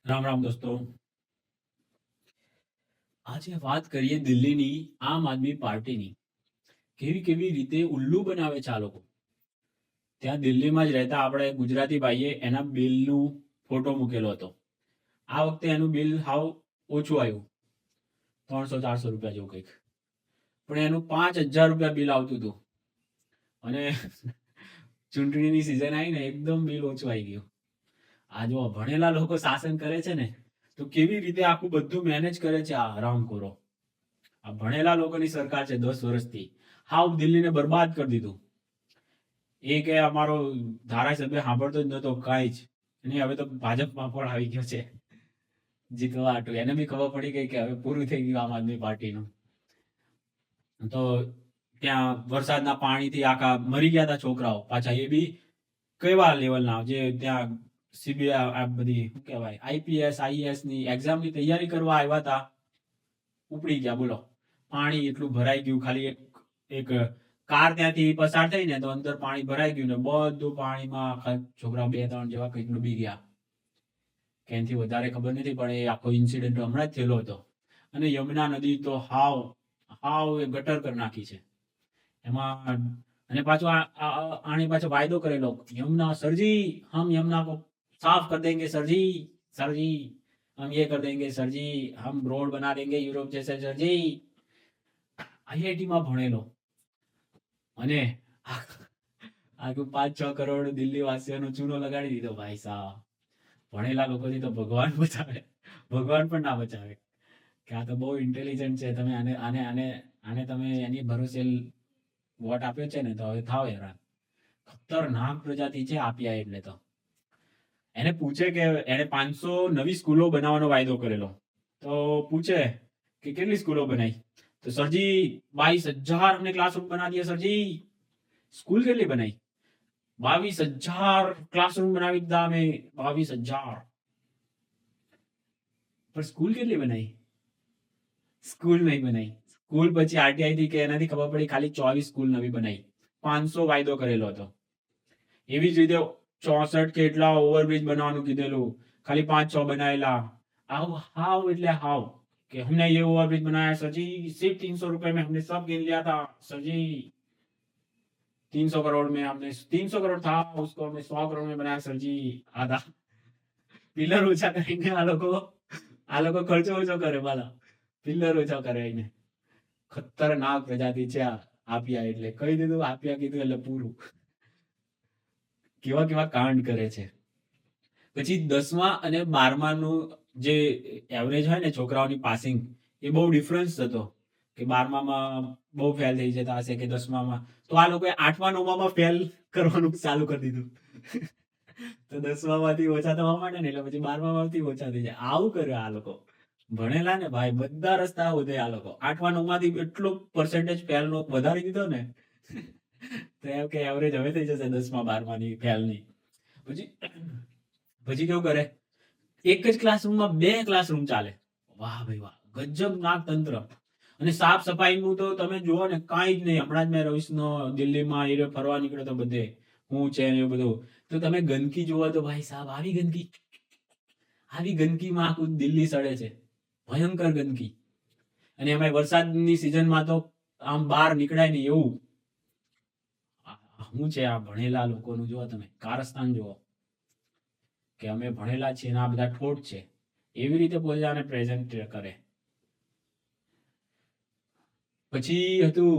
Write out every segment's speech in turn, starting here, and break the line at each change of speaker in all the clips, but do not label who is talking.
રામ રામ દોસ્તો, આજે વાત કરીએ દિલ્હીની આમ આદમી પાર્ટીની. કેવી કેવી રીતે ઉલ્લુ બનાવે છે આ લોકો. ત્યાં દિલ્હીમાં જ રહેતા આપણે ગુજરાતી ભાઈએ એના બિલનું ફોટો મૂકેલો હતો. આ વખતે એનું બિલ હાવ ઓછું આવ્યું, 300-400 રૂપિયા જેવું કંઈક. પણ એનું 5,000 રૂપિયા બિલ આવતું હતું. અને ચૂંટણીની સિઝન આવી ને એકદમ બિલ ઓછું આવી ગયું. આ જો ભણેલા લોકો શાસન કરે છે ને, તો કેવી રીતે આખું બધું મેનેજ કરે છે આ હરામખોરો. આ ભણેલા લોકોની સરકાર છે 10 વર્ષથી. હાવ દિલ્હીને બરબાદ કરી દીધું. એ કે અમારો ધારાસભ્ય સાંભળતો જ નતો કાંઈ જ. અને હવે તો ભાજપમાં પણ આવી ગયો છે જીતવા હાટુ. એને બી ખબર પડી ગઈ કે હવે પૂરું થઈ ગયું આમ આદમી પાર્ટીનું. તો ત્યાં વરસાદના પાણીથી આખા મરી ગયા હતા છોકરાઓ પાછા, એ બી કેવા લેવલના, જે ત્યાં સીબીઆઈ આ બધી શું કહેવાય આઈપીએસ આઈએએસ ની એક્ઝામની તૈયારી કરવા આવ્યા હતા, ઉપડી ગયા. બોલો, પાણી એટલું ભરાઈ ગયું. ખાલી એક કાર ત્યાંથી પસાર થઈ ને તો અંદર પાણી ભરાઈ ગયું ને બધું પાણીમાં છોકરા 2-3 જેવા કંઈક ડૂબી ગયા. કેનથી વધારે ખબર નથી, પણ એ આખો ઇન્સિડન્ટ હમણાં જ થયેલો હતો. અને યમુના નદી તો હાવ હાવ એ ગટર કરી નાખી છે એમાં. અને પાછો આને પાછો વાયદો કરેલો, यमुना सरजी हम यमुना को साफ कर देंगे सरजी, सरजी हम ये कर देंगे सरजी, हम रोड बना देंगे यूरोप जैसे सरजी. आईआईटी માં ભણેલો અને આખું 5-6 કરોડ દિલ્હી વાસીઓનો ચૂનો લગાડી દીધો. ભાઈ સાહેબ, ભણેલા લોકોથી તો ભગવાન બચાવે, ભગવાન પણ ના બચાવે. કે આ તો બહુ ઇન્ટેલિજન્ટ છે, તમે આને આને આને આને તમે એની ભરોસે વોટ આપ્યો છે ને, તો હવે થાવ હેરાન. ખતરનાક પ્રજાતિ છે આપ્યા એટલે. તો એને પૂછે કે એને 500 નવી સ્કૂલો બનાવવાનો વાયદો કરેલો, તો પૂછે કે કેટલી સ્કૂલો બનાવી, તો સરજી 22,000 हमने क्लासरूम बना दिया सरजी. स्कूल કેટલી બનાવી? 22,000 ક્લાસરૂમ બનાવી દીધા અમે, 22,000. પણ સ્કૂલ કેટલી બનાવી? સ્કૂલ નહીં બનાવી. સ્કૂલ પછી આરટીઆઈ થી કે એનાથી ખબર પડી ખાલી 24 સ્કૂલ નવી બનાવી. 500 વાયદો કરેલો હતો. એવી જ રીતે 64 કે એટલા ઓવરબ્રિજ બનાવવાનું કીધેલું, ખાલી 5-6 બનાવેલા. હાવ હાવ એટલે હાવ कि हमने ये ओवरब्रिज बनाया सर जी, सिर्फ 300 रुपए में हमने सब गिन लिया था सर जी. 300 करोड़ में हमने 300 करोड़ था, उसको हमने 100 करोड़ में बनाया सर जी. आधा પિલર ઓછા કરીને આ લોકો ખર્ચો ઓછો કરે, બાલા પિલર ઓછા કરે એને. ખતરનાક પ્રજાતિ છે આ આપ્યા એટલે. કહી દીધું આપ્યા કીધું એટલે પૂરું. કેવા કેવા કાંડ કરે છે. પછી 10મા અને 12માનું જે એવરેજ હોય ને છોકરાઓની પાસિંગ, એ બહુ ડિફરન્સ હતો. કે 12મામાં બહુ ફેલ થઈ જતા હશે કે 10મામાં, તો આ લોકોએ 8મા-9મામાં ફેલ કરવાનું ચાલુ કરી દીધું. તો 10મામાંથી ઓછા થવા માંડે ને એટલે પછી 12મામાંથી ઓછા થઈ જાય. આવું કરે આ લોકો. ભણેલા ને ભાઈ બધા રસ્તા વધે આ લોકો. 8મા-9માથી એટલો પર્સન્ટેજ ફેલનો વધારી દીધો ને, તો એમ કે એવરેજ હવે થઈ જશે 10મા-12માની ફેલની. પછી પછી કેવું કરે, એક જ ક્લાસરૂમમાં 2 ક્લાસરૂમ ચાલે. વાહ ભાઈ વાહ, ગજબ નાક તંત્ર. અને સાફ સફાઈનું તો તમે જુઓ ને, કાંઈ જ નહીં. હમણાં જ મેં રવિશનો દિલ્હીમાં એ ફરવા નીકળ્યો તો બધે હું છે ને એ બધું, તો તમે ગંદકી જુઓ તો ભાઈ સાહેબ, આવી ગંદકીમાં આખું દિલ્હી સડે છે. ભયંકર ગંદકી. અને એમાં વરસાદની સિઝનમાં તો આમ બહાર નીકળાય નહીં એવું. શું છે આ ભણેલા લોકોનું? જુઓ તમે કારસ્તાન જુઓ, કે અમે ભણેલા છીએ ને આ બધા ઠોઠ છે, એવી રીતે પોતાને પ્રેઝન્ટ કરે. પછી હતું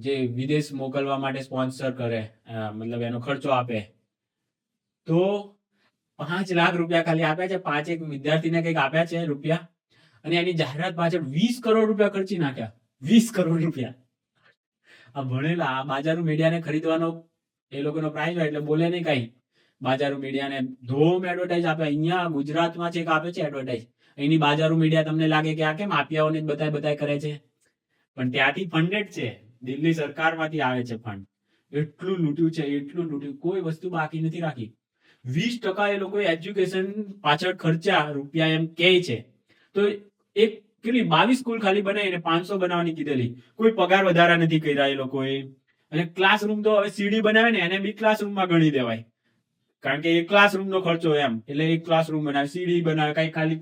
જે વિદેશ મોકલવા માટે સ્પોન્સર કરે, મતલબ એનો ખર્ચો આપે, તો 5 લાખ રૂપિયા ખાલી આપ્યા છે. 5 વિદ્યાર્થીને કંઈક આપ્યા છે રૂપિયા, અને એની જાહેરાત પાછળ 20 કરોડ રૂપિયા ખર્ચી નાખ્યા. 20 કરોડ રૂપિયા. આ ભણેલા આ બાજારું મીડિયાને ખરીદવાનો એ લોકોનો પ્રાઇસ હોય એટલે બોલે નહીં કઈ. બાજારું મીડિયાને ધોમ એડવર્ટાઇઝ આપે. અહીંયા ગુજરાતમાં છે એક આપે છે એડવર્ટાઇઝ, એની બાજારું મીડિયા તમને લાગે કે આ કેમ આપ્યાઓને જ બતાય કરે છે, પણ ત્યાંથી ફંડેડ છે. દિલ્હી સરકારમાંથી આવે છે ફંડ. એટલું લૂંટ્યું છે, એટલું લૂંટ્યું, કોઈ વસ્તુ બાકી નથી રાખી. 20% એ લોકોએ એજ્યુકેશન પાછળ ખર્ચા રૂપિયા એમ કહે છે. તો એક કેટલી 22 સ્કૂલ ખાલી બનાવીને 500 બનાવવાની કીધેલી. કોઈ પગાર વધારા નથી કર્યા એ લોકોએ. અને ક્લાસરૂમ તો હવે સીડી બનાવે ને એને બી ક્લાસરૂમમાં ગણી દેવાય. કારણ કે એક ક્લાસરૂમ નો ખર્ચો એમ, એટલે એક ક્લાસરૂમ બનાવે, સીડી બનાવે, કઈ ખાલી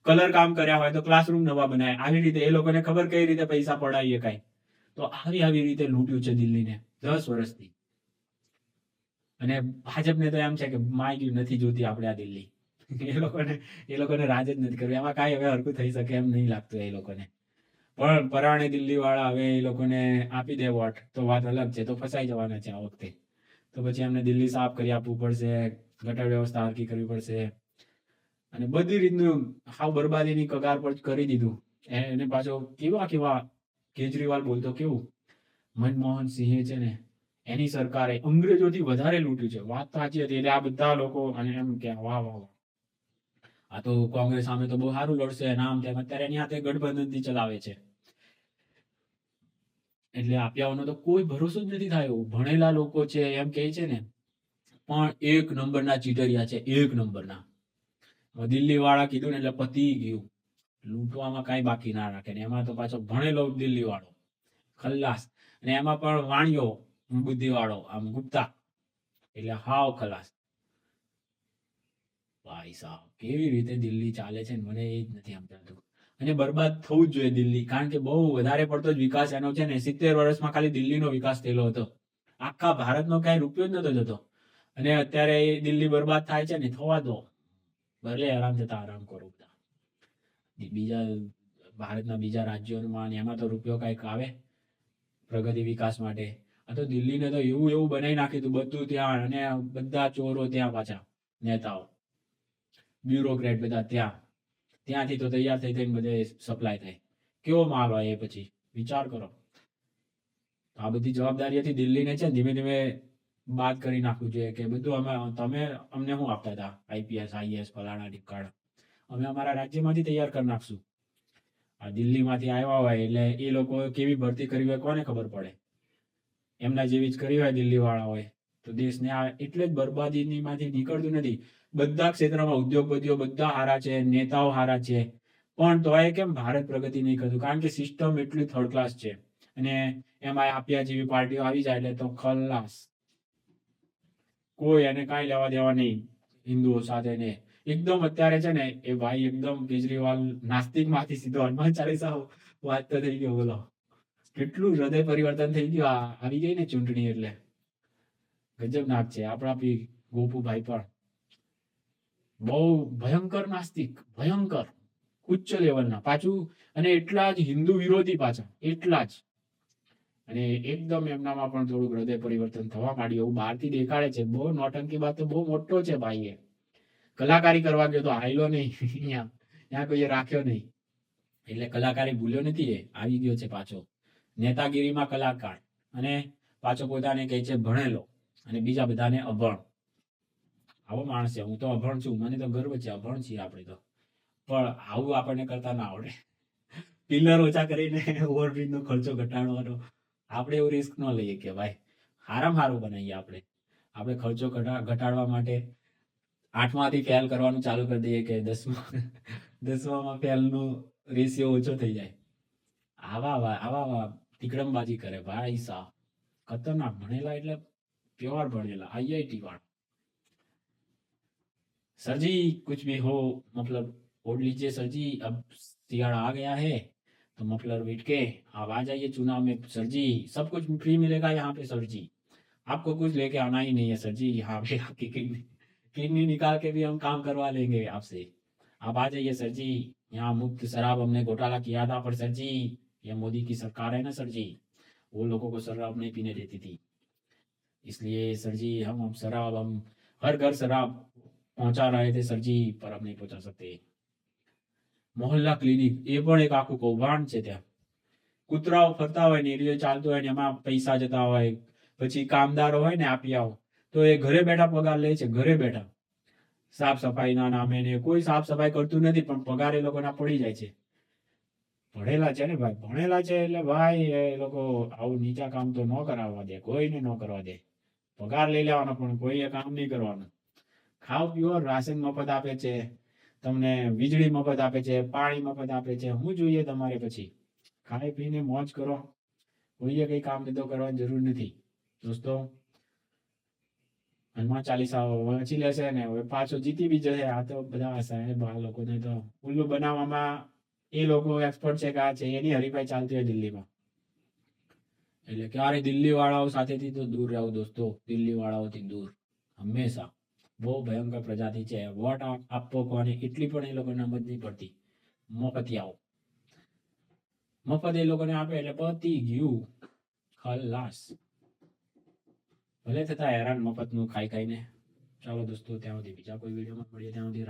કલર કામ કર્યા હોય તો ક્લાસરૂમ નવા બનાવે. આવી રીતે એ લોકોને ખબર કઈ રીતે પૈસા પડાવીએ કઈ. તો આવી રીતે લૂંટ્યું છે દિલ્હીને 10 વર્ષથી. અને ભાજપને તો એમ છે કે માગ્યું નથી જોતી આપણે આ દિલ્હી. એ લોકોને રાજ જ નથી કરવું. એમાં કાંઈ હવે હરકું થઈ શકે એમ નહીં લાગતું એ લોકોને. પણ પરાણે દિલ્હી વાળા હવે એ લોકોને આપી દે વોટ તો વાત અલગ છે, તો ફસાઈ જવાના છે આ વખતે. તો પછી એમને દિલ્હી સાફ કરી આપવું પડશે, ગટર વ્યવસ્થા હરકી કરવી પડશે, અને બધી રીતનું હાવ બરબાદીની કગાર પર કરી દીધું. એને પાછો કેવા કેજરીવાલ બોલતો કેવું, મનમોહન સિંહે છે ને એની સરકારે અંગ્રેજોથી વધારે લૂંટ્યું છે. વાત તો સાચી હતી. એટલે આ બધા લોકો અને એમ કે વાહ વાહ વાહ, આ તો કોંગ્રેસ સામે તો બહુ સારું લડશે, નામ તેમ. અત્યારે એની હાથે ગઠબંધનથી ચલાવે છે. એટલે આપ્યાઓનો તો કોઈ ભરોસો જ નથી થયો. ભણેલા લોકો છે એમ કહે છે ને, પણ એક નંબરના ચીટરિયા છે, એક નંબરના. દિલ્હી વાળા કીધું ને એટલે પતી ગયું. લૂંટવામાં કાંઈ બાકી ના રાખે. ને એમાં તો પાછો ભણેલો દિલ્હી વાળો ખલ્લાસ, અને એમાં પણ વાણિયો બુદ્ધિ વાળો આમ ગુપ્તા, એટલે હાવ ખલાસ. ભાઈ સાહેબ કેવી રીતે દિલ્હી ચાલે છે ને મને એ જ નથી સમજાતું. અને બરબાદ થવું જ જોઈએ દિલ્હી, કારણ કે બહુ વધારે પડતો જ વિકાસ એનો છે ને. 70 વર્ષમાં ખાલી દિલ્હીનો વિકાસ થયેલો હતો, આખા ભારતનો કઈ રૂપિયો જ નતો જતો. અને અત્યારે એ દિલ્હી બરબાદ થાય છે ને, થવા દો, ભલે આરામ થતા આરામ કરો બધા. બીજા ભારતના બીજા રાજ્યોમાં એમાં તો રૂપિયો કઈક આવે પ્રગતિ વિકાસ માટે. આ તો દિલ્હીને તો એવું બનાવી નાખ્યું હતું બધું ત્યાં, અને બધા ચોરો ત્યાં, પાછા નેતાઓ બ્યુરોક્રેટ બધા ત્યાં. ત્યાંથી તો તૈયાર થઈ થઈને બધે સપ્લાય થાય. કેવો માલ હોય એ પછી વિચાર કરો. આ બધી જવાબદારીથી દિલ્હીને છે ધીમે ધીમે બાદ કરી નાખવું જોઈએ કે બધું તમે અમને શું આપતા હતા, આઈપીએસ આઈએસ ફલાણા ઢીકાણા, અમે અમારા રાજ્યમાંથી તૈયાર કરી નાખશું. આ દિલ્હીમાંથી આવ્યા હોય એટલે એ લોકો કેવી ભરતી કરી હોય કોને ખબર પડે. એમના જેવી જ કરી હોય દિલ્હી વાળા હોય તો દેશને એટલે જ બરબાદીની માંથી નીકળતું નથી. બધા ક્ષેત્રમાં ઉદ્યોગપતિઓ બધા હારા છે, નેતાઓ હારા છે, પણ તોય કેમ ભારત પ્રગતિ નહીં કરતું? કારણ કે સિસ્ટમ એટલી થર્ડ ક્લાસ છે. અને એમાં આપ્યા જેવી પાર્ટીઓ આવી જાય એટલે તો ખલ્લાસ. કોઈ એને કાંઈ લેવા દેવા નહીં હિન્દુઓ સાથે ને. એકદમ અત્યારે છે ને એ ભાઈ એકદમ કેજરીવાલ નાસ્તિક માંથી સીધો હનુમાન ચાલીસા વાત તો થઈ ગયો. બોલો કેટલું હૃદય પરિવર્તન થઈ ગયું આવી ગઈ ને ચૂંટણી એટલે. ગજબ નાક છે આપણા બી ગોપુભાઈ પણ બહુ ભયંકર નાસ્તિક, ભયંકર ઉચ્ચ લેવલના પાછું. અને એટલા જ હિન્દુ વિરોધી પાછા, એટલા જ. અને એકદમ એમનામાં પણ થોડુંક હૃદય પરિવર્તન થવા માંડ્યું એવું બહારથી દેખાડે છે. બહુ નોટંકી બાદ તો બહુ મોટો છે ભાઈ. એ કલાકારી કરવા ગયો તો હાયલો નહીં, ત્યાં કોઈએ રાખ્યો નહીં. એટલે કલાકારી ભૂલ્યો નથી, એ આવી ગયો છે પાછો નેતાગીરીમાં કલાકાર. અને પાછો પોતાને કહે છે ભણેલો, અને બીજા બધાને અભણ. આવો માણસ છે. હું તો અભણ છું, મને તો ગર્વ છે, અભણ છીએ આપણે તો. પણ આવું આપણને કરતા ના આવડે. પિલર ઓછા કરીને ઓવરબ્રિજ નો ખર્ચો ઘટાડવાનો આપણે એવું રિસ્ક ન લઈએ કે ભાઈ હારામાં હારું બનાવીએ. આપણે ખર્ચો ઘટાડવા માટે 8માંથી ફેલ કરવાનું ચાલુ કરી દઈએ કે 10માં ફેલનું રેશિયો ઓછો થઈ જાય. આવા તિકડમબાજી કરે ભાઈ સાહેબ, ખતરનાક. ભણેલા એટલે प्योर भणेला आईआईटी वाला। सर जी कुछ भी हो मतलब वोट लीजिए सर जी, अब सियाड़ा आ गया है तो मफलर बैठ के आप आ जाइए चुनाव में सर जी, सब कुछ फ्री मिलेगा यहाँ पे सर जी, आपको कुछ लेके आना ही नहीं है सर जी, यहाँ पे आपकी किडनी निकाल के भी हम काम करवा लेंगे आपसे, आप आ जाइए सर जी। यहाँ मुफ्त शराब हमने घोटाला किया था पर सर जी ये मोदी की सरकार है ना सर जी, वो लोगों को शराब नहीं पीने देती थी, इसलिए सर जी हम शराब हम हर घर शराब पहुंचा रहे थे सर जी, पर अब नहीं पहुंचा सकते। मोहल्ला क्लिनिक એ પણ એક આખું કૌભાંડ છે। ત્યાં કૂતરાઓ ફરતા હોય ને એરિયો ચાલતો હોય ને એમાં પૈસા જતા હોય, પછી કામદારો હોય ને આપિયાઓ તો એ ઘરે બેઠા પગાર લે છે, ઘરે બેઠા સાફ સફાઈના નામે ને કોઈ સાફ સફાઈ કરતું નથી પણ પગાર એ લોકોના પડી જાય છે। ભણેલા છે ને ભાઈ, ભણેલા છે એટલે ભાઈ એ લોકો આવું નીચા કામ તો ન કરાવવા દે, કોઈને ન કરવા દે, પગાર લઈ લેવાનો પણ કોઈએ કામ નહીં કરવાનું। ખાવ પીવો, રાશન મફત આપે છે તમને, વીજળી મફત આપે છે, પાણી મફત આપે છે, શું જોઈએ તમારે? પછી ખાઈ પીને મોજ કરો, કોઈએ કઈ કામ ધંધો કરવાની જરૂર નથી। દોસ્તો હનુમાન ચાલીસા વાંચી લેશે ને હવે પાછો જીતી બી જશે. આ તો બધા સાહેબ આ લોકોને તો ઉલ્લુ બનાવવામાં એ લોકો એક્સપર્ટ છે કે આ છે એની હરીફાઈ ચાલતી હોય દિલ્હીમાં. એટલે ક્યારે દિલ્હી વાળાઓ સાથેથી તો દૂર રહો દોસ્તો, દિલ્હી વાળાઓથી દૂર હંમેશા. બહુ ભયંકર પ્રજાતિ છે. વોટ આપવો કોને એટલી પણ એ લોકોને સમજ નહીં પડતી. મફતિયાઓ મફત એ લોકોને આપે એટલે પતી ગયું, ખલાસ. ભલે થતા હેરાન મફતનું ખાઈ ખાઈને. ચાલો દોસ્તો, ત્યાં સુધી બીજા કોઈ વિડીયોમાં મળીએ. ત્યાં સુધી